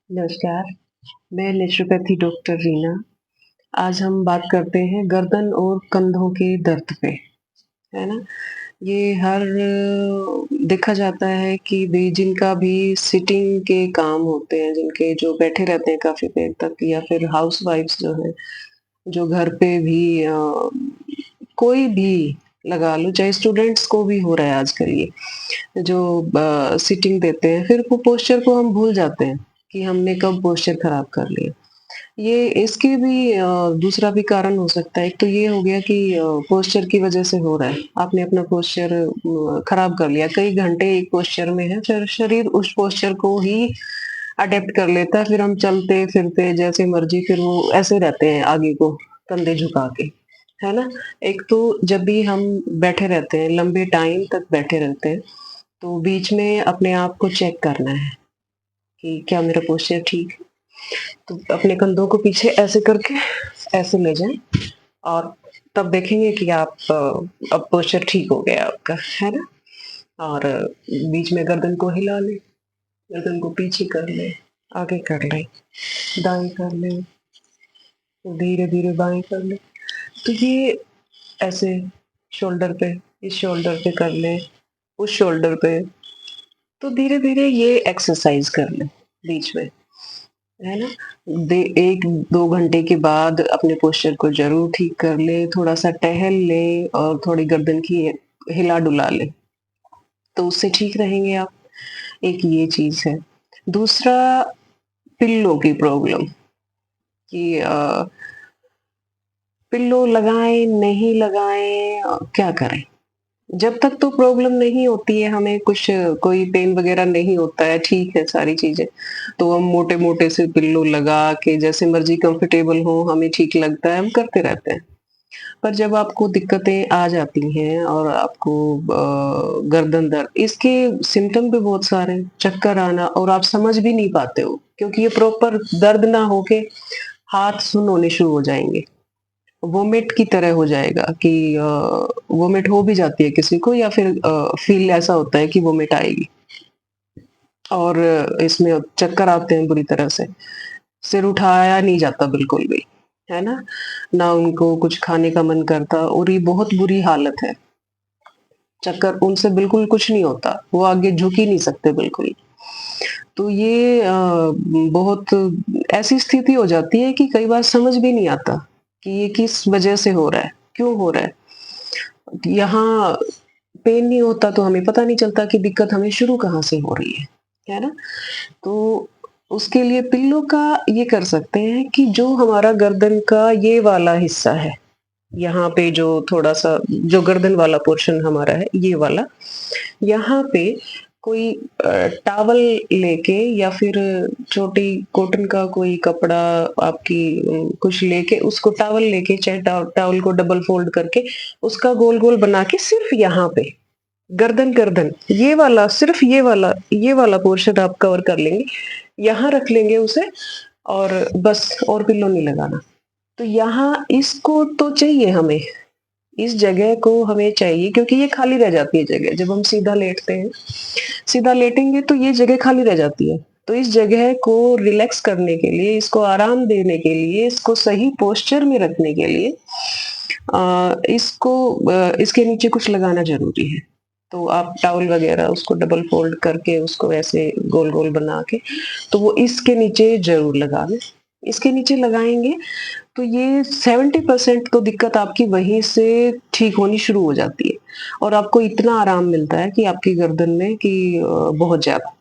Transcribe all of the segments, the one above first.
नमस्कार, मैं naturopathy doctor Reena. आज हम बात करते हैं गर्दन और कंधों के दर्द पे, है ना? ये देखा जाता है कि जिनका भी सिटिंग के काम होते हैं, जिनके जो बैठे रहते हैं काफ़ी देर तक या फिर हाउसवाइफ्स जो हैं, जो घर पे भी कोई भी लगा लो, चाहे स्टूडेंट्स को भी हो रहा है आजकल ये। जो सिटिंग देते हैं, फिर वो पोस्चर को हम भूल जाते हैं कि हमने कब पोस्चर खराब कर लिया। ये इसके भी दूसरा भी कारण हो सकता है। एक तो ये हो गया कि पोस्चर की वजह से हो रहा है। आपने अपना पोस्चर खराब कर लिया, कई घंटे एक पोस्चर में है, फिर शरीर उस पोस्चर को ही अडॉप्ट कर लेता है, फिर हम चलते-फिरते जैसे मर्ज़ी फिर वो ऐसे रहते हैं आगे को कंधे झुका के, है ना? एक तो जब भी हम बैठे रहते हैं, लंबे टाइम तक बैठे रहते हैं, तो बीच में अपने आप को चेक करना है कि क्या मेरा पोस्चर ठीक है? तो अपने कंधों को पीछे ऐसे करके ऐसे ले जाएँ और तब देखेंगे कि अब पोस्चर ठीक हो गया आपका, है ना? और बीच में गर्दन को हिला लें, गर्दन को पीछे कर लें, आगे कर लें, दाएँ कर लें, धीरे-धीरे बाएँ कर लें। तो ये ऐसे शोल्डर पे, इस शोल्डर पे कर लें, उस शोल्डर पे, तो धीरे-धीरे ये एक्सरसाइज़ कर लें बीच में। है ना? 1-2 घंटे के बाद अपने पोस्चर को ज़रूर ठीक कर लें, थोड़ा-सा टहल लें और थोड़ी गर्दन की हिला-डुला लें, तो उससे ठीक रहेंगे आप। एक ये चीज़ है। दूसरा पिल्लो की प्रॉब्लम कि पिल्लो लगाएँ, नहीं लगाएँ क्या करें? जब तक तो प्रॉब्लम नहीं होती है, हमें कुछ कोई पेन वगैरह नहीं होता है, ठीक है सारी चीज़ें, तो हम मोटे-मोटे से पिल्लो लगा के जैसे मर्ज़ी कंफर्टेबल हो, हमें ठीक लगता है, हम करते रहते हैं। पर जब आपको दिक्कतें आ जाती हैं और आपको गर्दन दर्द इसके सिम्पटम भी बहुत सारे हैं, चक्कर आना और आप समझ भी नहीं पाते हो, क्योंकि ये प्रॉपर दर्द ना होके हाथ सुन्न होने शुरू हो जाएँगे। वोमिट की तरह हो जाएगा कि वोमिट हो भी जाती है किसी को या फिर फ़ील ऐसा होता है कि वोमिट आएगी और इसमें चक्कर आते हैं बुरी तरह से। सिर उठाया नहीं जाता बिल्कुल भी, है ना? ना उनको कुछ खाने का मन करता और ये बहुत बुरी हालत है। चक्कर उनसे बिल्कुल कुछ नहीं होता, वो आगे झुक ही नहीं सकते बिल्कुल। तो ये बहुत ऐसी स्थिति हो जाती है कि कई बार समझ भी नहीं आता कि ये किस वजह से हो रहा है, क्यों हो रहा है? यहाँ पेन नहीं होता तो हमें पता नहीं चलता कि दिक्कत हमें शुरू कहाँ से हो रही है ना? तो उसके लिए पिल्लो का ये कर सकते हैं कि जो हमारा गर्दन का ये वाला हिस्सा है, यहाँ पे जो थोड़ा-सा जो गर्दन वाला पोर्शन हमारा है, ये वाला, यहाँ पे कोई टॉवल लेके या फिर छोटी कॉटन का कोई कपड़ा आपकी कुछ लेके उसको टॉवल लेके चाहे टॉवल को डबल फ़ोल्ड करके उसका गोल-गोल बना के सिर्फ़ यहाँ पे गर्दन-गर्दन ये वाला पोर्शन आप कवर कर लेंगे। यहाँ रख लेंगे उसे और बस और पिल्लो नहीं लगाना। तो यहाँ इसको तो चाहिए हमें, इस जगह को हमें चाहिए क्योंकि ये खाली रह जाती है जगह। जब हम सीधा लेटते हैं, सीधा लेटेंगे तो ये जगह खाली रह जाती है। तो इस जगह को रिलैक्स करने के लिए, इसको आराम देने के लिए, इसको सही पोस्चर में रखने के लिए इसके नीचे कुछ लगाना ज़रूरी है। तो आप टॉवल वगैरह उसको डबल फ़ोल्ड करके उसको ऐसे गोल-गोल बना के, तो वो इसके नीचे ज़रूर लगा लें। इसके नीचे लगाएँगे तो ये 70% तो दिक्कत आपकी वहीं से ठीक होनी शुरू हो जाती है और आपको इतना आराम मिलता है कि आपकी गर्दन में कि बहुत ज़्यादा,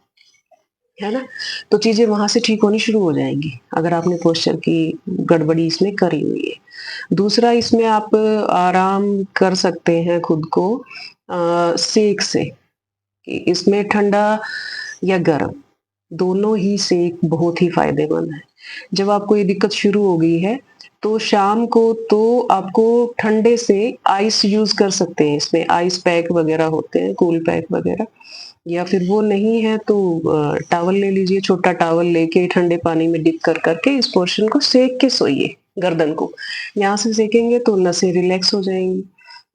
है ना? तो चीज़ें वहाँ से ठीक होनी शुरू हो जाएँगी, अगर आपने पोस्चर की गड़बड़ी इसमें करी हुई है। दूसरा इसमें आप आराम कर सकते हैं खुद को सेक से, कि इसमें ठंडा या गरम दोनों ही सेक बहुत ही फ़ायदेमंद है। जब आपको ये दिक्कत शुरू हो गई है, तो शाम को तो आपको ठंडे से आइस यूज़ कर सकते हैं इसमें, आइस पैक वग़ैरह होते हैं, कूल पैक वग़ैरह या फिर वो नहीं है तो टॉवल ले लीजिए, छोटा टॉवल लेके ठंडे पानी में डिप कर के इस पोर्शन को सेक के सोइए, गर्दन को। यहाँ से सेकेंगे तो नसें रिलैक्स हो जाएँगी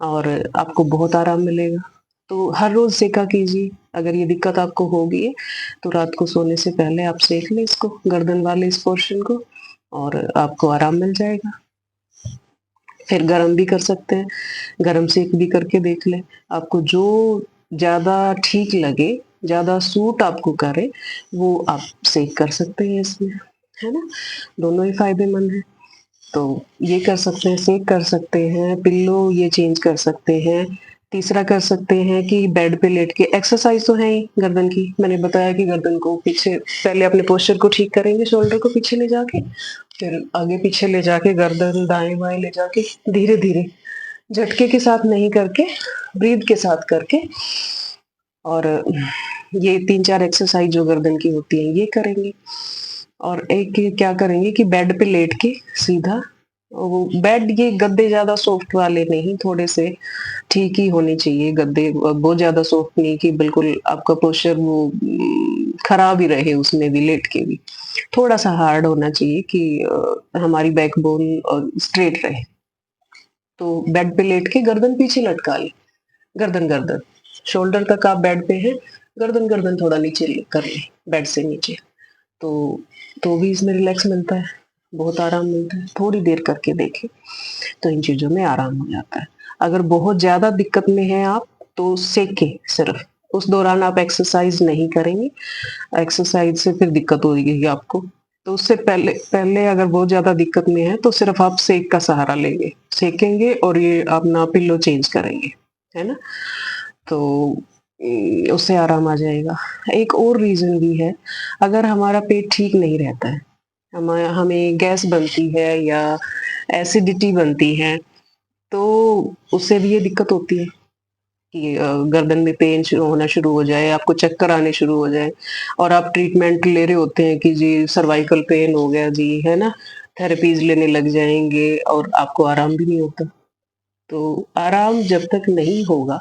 और आपको बहुत आराम मिलेगा। तो हर रोज़ सेका कीजिए। अगर ये दिक्कत आपको होगी है, तो रात को सोने से पहले आप सेक लें इसको, गर्दन वाले इस पोर्शन को, और आपको आराम मिल जाएगा। फिर गरम भी कर सकते हैं, गरम सेक भी करके देख लें। आपको जो ज़्यादा ठीक लगे, ज़्यादा सूट आपको करे, वो आप सेक कर सकते हैं इसमें, है ना? दोनों ही फ़ायदेमंद हैं। तो ये कर सकते हैं, सेक कर सकते हैं, पिल्लो ये चेंज कर सकते हैं। तीसरा कर सकते हैं कि बेड पे लेट के एक्सरसाइज़ तो है ही गर्दन की। मैंने बताया कि गर्दन को पीछे पहले अपने पोस्चर को ठीक करेंगे, शोल्डर को पीछे ले जाके, फिर आगे-पीछे ले जाके गर्दन दाएँ-बाएँ ले जाके धीरे-धीरे, झटके के साथ नहीं करके, ब्रीथ के साथ करके, और ये 3-4 एक्सरसाइज़ जो गर्दन की होती हैं, ये करेंगे। और एक ये क्या करेंगे कि बेड पे लेट के सीधा, वो बेड, ये गद्दे ज़्यादा सॉफ्ट वाले नहीं, थोड़े से ठीक ही होने चाहिए गद्दे, बहुत ज़्यादा सॉफ्ट नहीं कि बिल्कुल आपका पोस्चर वो खराब ही रहे उसमें भी लेट के भी। थोड़ा-सा हार्ड होना चाहिए कि हमारी बैकबोन स्ट्रेट रहे। तो बेड पे लेट के गर्दन पीछे लटका लें, गर्दन-गर्दन, शोल्डर तक आप बेड पे हैं, गर्दन-गर्दन थोड़ा नीचे कर लें, बेड से नीचे। तो भी इसमें रिलैक्स मिलता है, बहुत आराम मिलता है। थोड़ी देर करके देखें, तो इन चीज़ों में आराम हो जाता है। अगर बहुत ज़्यादा दिक्कत में हैं आप, तो सेकें सिर्फ़, उस दौरान आप एक्सरसाइज़ नहीं करेंगे, एक्सरसाइज़ से फिर दिक्कत होगी आपको। तो उससे पहले पहले अगर बहुत ज़्यादा दिक्कत में हैं, तो सिर्फ़ आप सेक का सहारा लेंगे, सेकेंगे और ये अपना पिल्लो चेंज करेंगे, है ना? तो उससे आराम आ जाएगा। एक और रीज़न भी है, अगर हमारा पेट ठीक नहीं रहता है, हमें गैस बनती है या एसिडिटी बनती है, तो उससे भी ये दिक्कत होती है कि गर्दन में पेन होना शुरू हो जाए, आपको चक्कर आने शुरू हो जाए, और आप ट्रीटमेंट ले रहे होते हैं कि जी सर्वाइकल पेन हो गया जी, है ना? थेरेपीज़ लेने लग जाएँगे और आपको आराम भी नहीं होता। तो आराम जब तक नहीं होगा,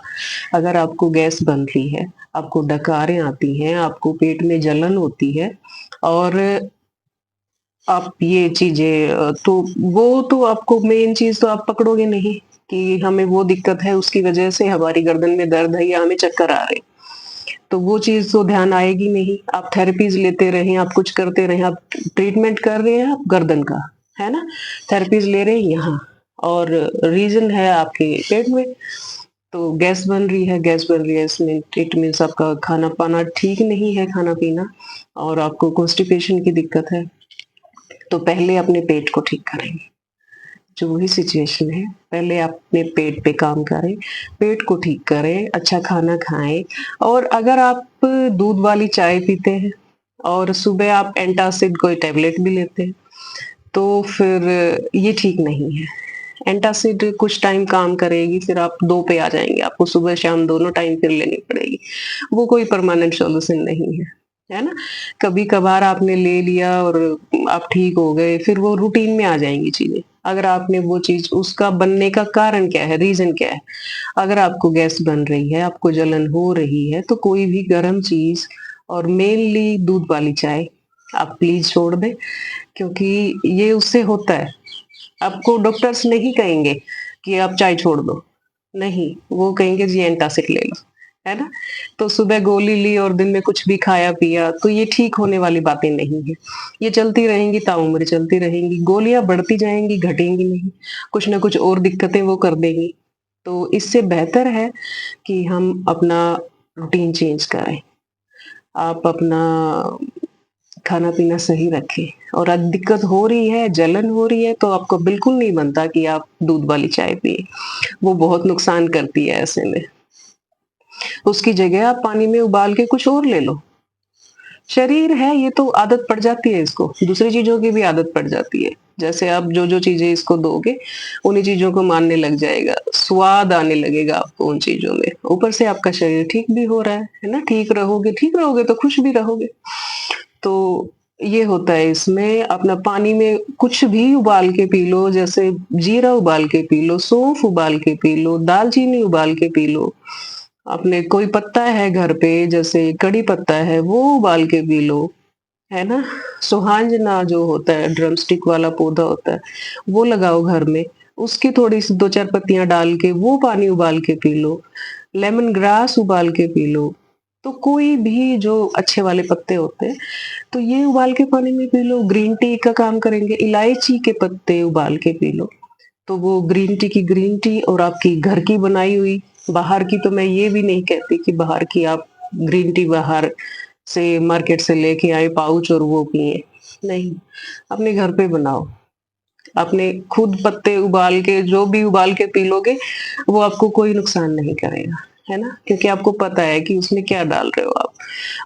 अगर आपको गैस बन रही है, आपको डकारें आती हैं, आपको पेट में जलन होती है, और आप ये चीज़ें तो वो तो आपको मेन चीज़ तो आप पकड़ोगे नहीं कि हमें वो दिक्कत है, उसकी वज़ह से हमारी गर्दन में दर्द है या हमें चक्कर आ रहे हैं। तो वो चीज़ तो ध्यान आएगी नहीं। आप थेरेपीज़ लेते रहें, आप कुछ करते रहें, आप ट्रीटमेंट कर रहे हैं आप गर्दन का, है ना? थेरेपीज़ ले रहे हैं यहाँ, और रीज़न है आपके पेट में। तो गैस बन रही है, इसमें इट मीन्स आपका खाना-पाना ठीक नहीं है, खाना-पीना, और आपको कॉन्स्टिपेशन की दिक्कत है। तो पहले अपने पेट को ठीक करेंगे। जो भी सिचुएशन है, पहले आप अपने पेट पे काम करें, पेट को ठीक करें, अच्छा खाना खाएँ, और अगर आप दूध वाली चाय पीते हैं और सुबह आप एंटासिड कोई टैबलेट भी लेते हैं, तो फिर ये ठीक नहीं है। एंटासिड कुछ टाइम काम करेगी, फिर आप 2 पे आ जाएँगे, आपको सुबह-शाम दोनों टाइम फिर लेनी पड़ेगी। वो कोई परमानेंट सॉल्यूशन नहीं है ना? कभी-कभार आपने ले लिया और आप ठीक हो गए, फिर वो रूटीन में आ जाएँगी चीज़ें। अगर आपने वो चीज़, उसका बनने का कारण क्या है, रीज़न क्या है? अगर आपको गैस बन रही है, आपको जलन हो रही है, तो कोई भी गरम चीज़, और मेनली दूध वाली चाय, आप प्लीज़ छोड़ दें, क्योंकि ये उससे होता है। आपको डॉक्टर्स नहीं कहेंगे कि आप चाय छोड़ दो, नहीं, वो कहेंगे जी एंटासिड ले लो, है ना? तो सुबह गोली ली और दिन में कुछ भी खाया-पिया, तो ये ठीक होने वाली बातें नहीं हैं। ये चलती रहेंगी, ताउम्र चलती रहेंगी, गोलियाँ बढ़ती जाएँगी, घटेंगी नहीं, कुछ ना कुछ और दिक्कतें वो कर देंगी। तो इससे बेहतर है कि हम अपना रूटीन चेंज करें। आप अपना खाना-पीना सही रखें, और अगर दिक्कत हो रही है, जलन हो रही है, तो आपको बिल्कुल नहीं बनता कि आप दूध वाली चाय पिएँ, वो बहुत नुकसान करती है ऐसे में। उसकी जगह आप पानी में उबाल के कुछ और ले लो। शरीर है, ये तो आदत पड़ जाती है इसको, दूसरी चीज़ों की भी आदत पड़ जाती है। जैसे आप जो-जो चीज़ें इसको दोगे, उन्हीं चीज़ों को मानने लग जाएगा, स्वाद आने लगेगा आपको उन चीज़ों में। ऊपर से आपका शरीर ठीक भी हो रहा है ना? ठीक रहोगे तो खुश भी रहोगे। तो ये होता है इसमें, अपना पानी में कुछ भी उबाल के पी लो, जैसे जीरा उबाल के पी लो, सौंफ उबाल के पी लो, दालचीनी उबाल के पी लो। अपने कोई पत्ता है घर पे, जैसे कड़ी पत्ता है, वो उबाल के पी लो, है ना? सुहांजना जो होता है, ड्रमस्टिक वाला पौधा होता है, वो लगाओ घर में, उसकी थोड़ी-सी 2-4 पत्तियाँ डाल के वो पानी उबाल के पी लो। लेमन ग्रास उबाल के पी लो। तो कोई भी जो अच्छे वाले पत्ते होते हैं, तो ये उबाल के पानी में पी लो, ग्रीन टी का काम करेंगे, इलायची के पत्ते उबाल के पी लो। तो वो ग्रीन टी की ग्रीन टी और आपकी घर की बनाई हुई, बाहर की तो मैं ये भी नहीं कहती कि बाहर की आप ग्रीन टी बाहर से मार्केट से लेके आए पाउच और वो पिए। नहीं, अपने घर पे बनाओ। अपने खुद पत्ते उबाल के जो भी उबाल के पी लोगे, वो आपको कोई नुकसान नहीं करेगा, है ना? क्योंकि आपको पता है कि उसमें क्या डाल रहे हो आप।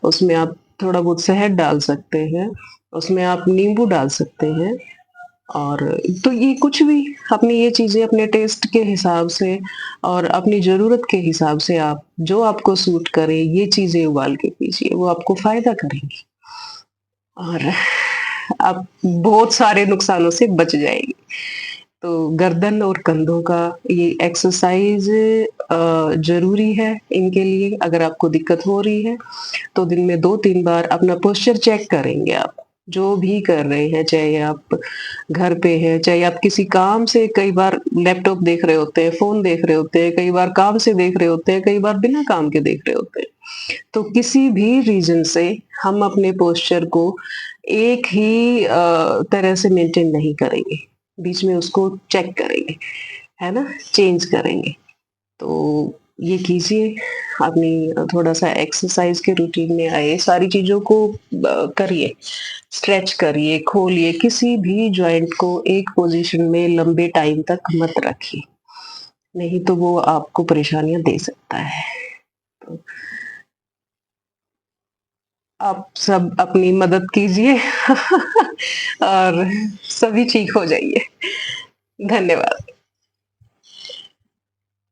उसमें आप थोड़ा बहुत शहद डाल सकते हैं, उसमें आप नींबू डाल सकते हैं और तो ये कुछ भी अपनी ये चीज़ें अपने टेस्ट के हिसाब से और अपनी ज़रूरत के हिसाब से आप जो आपको सूट करे ये चीज़ें उबाल के पीजिए, वो आपको फ़ायदा करेंगी और आप बहुत सारे नुकसानों से बच जाएँगे। तो गर्दन और कंधों का ये एक्सरसाइज़ ज़रूरी है इनके लिए अगर आपको दिक्कत हो रही है, तो दिन में 2-3 बार अपना पोस्चर चेक करेंगे आप। जो भी कर रहे हैं, चाहे आप घर पे हैं, चाहे आप किसी काम से कई बार लैपटॉप देख रहे होते हैं, फ़ोन देख रहे होते हैं, कई बार काम से देख रहे होते हैं, कई बार बिना काम के देख रहे होते हैं। तो किसी भी रीज़न से हम अपने पोस्चर को एक ही तरह से मेंटेन नहीं करेंगे। बीच में उसको चेक करेंगे, है ना? चेंज करेंगे। तो ये कीजिए, अपनी थोड़ा-सा एक्सरसाइज़ के रूटीन में आइए, सारी चीज़ों को करिए, स्ट्रेच करिए, खोलिए, किसी भी जॉइंट को एक पोज़ीशन में लंबे टाइम तक मत रखिए, नहीं तो वो आपको परेशानियाँ दे सकता है। तो आप सब अपनी मदद कीजिए और सभी ठीक हो जाइए। धन्यवाद।